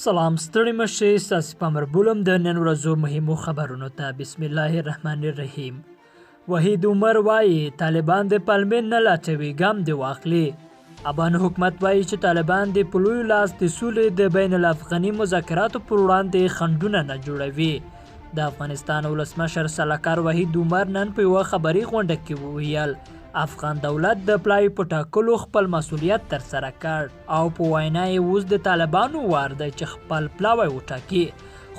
سلام ستړي مشي ستاسو په امر بولم د نن ورځو مهمو خبرونو ته بسم الله الرحمن الرحیم. وحید عمر وایي طالبان د پلمې نه لاټوي ګام دی واخلي. افغان حکومت وایي چې طالبان د په لوی لاس د سولې د بین الافغاني مذاکراتو پر وړاندې خنډونه نه جوړوي. د افغانستان ولسمشر سلاکار وحید عمر نن په یوه خبري غونډه کې وویل افغان دولت د پلای په ټاکلو خپل مسؤلیت ترسره کړ او په وینا یې اوس د طالبانو وار دی چې خپل پلاوی وټاکي.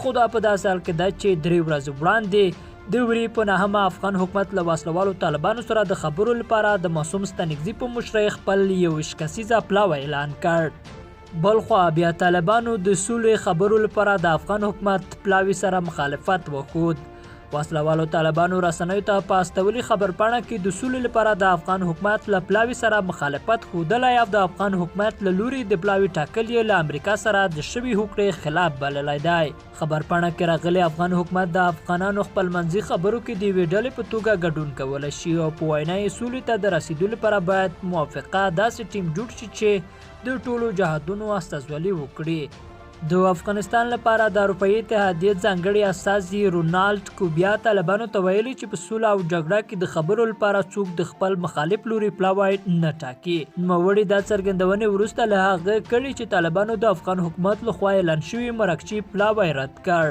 خو دا په داسې حال کې ده چې 3 ورځې وړاندې د وري په نهمه افغان حکومت له وسلوالو طالبانو سره د خبرو لپاره د معصوم ستانکزي په مشرۍ خپل 21 کسیزه پلاوی اعلان کړ. بلخوا بیا طالبانو د سولې خبرو لپاره د افغان حکومت پلاوی سره مخالفت وښود. وسلوالو طالبانو رسنیو ته په استولي خبرپاڼه کې د سولې لپاره د افغان حکومت له پلاوي سره مخالفت ښودلی او د افغان حکومت له لوري د پلاوي ټاکل یې له امریکا سره د شوي هوکړې خلاف بللی دی. خبرپاڼه کې راغلی افغان حکومت د افغانانو خپلمنځي خبرو کې د یوې ډلې په توګه ګډون کولی شي او په وینا یې سولې ته د رسیدو لپاره باید موافقه داسې ټیم جوړ شي چې د ټولو جهادونو استازولي وکړي. د افغانستان لپاره د اروپایي اتحادیې ځانګړي استازي رونالډ کوبیا طالبانو ته ویلي چې په سوله او جګړه کې د خبرو لپاره څوک د خپل مخالف لوري پلاوی نه ټاکي. نوموړي دا څرګندونې وروسته له هغه کړي چې طالبانو د افغان حکومت لخوا اعلان شوي مرکچي پلاوی رد کړ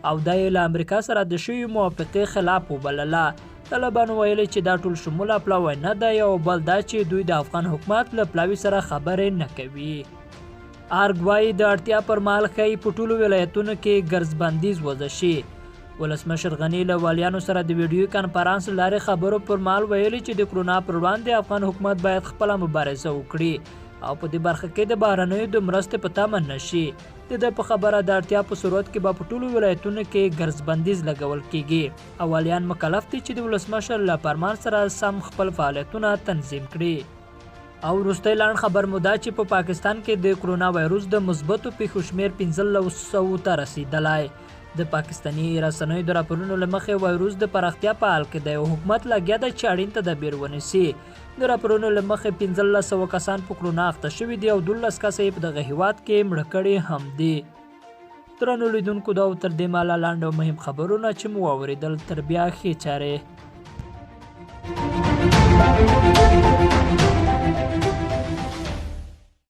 او دا یې له امریکا سره د شوي موافقې خلاف وبلله. طالبانو ویلي چې دا ټول شموله پلاوی نه دی او بل دا چې دوی د افغان حکومت له پلاوي سره خبرې نه کوي. ارګ وایي د اړتیا پر مهال ښایي په ټولو ولایتونو کې ګرځبندیز وضع شي. ولسمشر غني له والیانو سره د ویډیو کانفرانس لارې خبرو پر مهال ویلي چې د کرونا پر وړاندې افغان حکومت باید خپله مبارزه وکړي او په دې برخه کې د بهرنیو د مرستې په تمه نه شي. د ده په خبره د اړتیا په صورت کې به په ټولو ولایتونو کې ګرځبندیز لګول کیږي او والیان مکلف دي چې د ولسمشر له فرمان سره سم خپل فعالیتونه تنظیم کړي. او وروستی لاند خبر مو دا چې په پاکستان کې د کرونا وایروس د مثبتو پیښو شمېر 1500 ته رسیدلی. د پاکستاني رسنیو د راپورونو له مخې وایروس د پراختیا په حال کې دی او حکومت لګیا دی چې اړین تدابیر ونیسي. د راپورونو له مخې 1500 کسان په کرونا اخته شوي دي او 12 کسه یې په دغه هیواد کې مړه کړي هم دي. درنو لیدونکو دا تر دې مهاله لاند او مهم خبرونه چې مو واورېدل تر بیا ښې چارې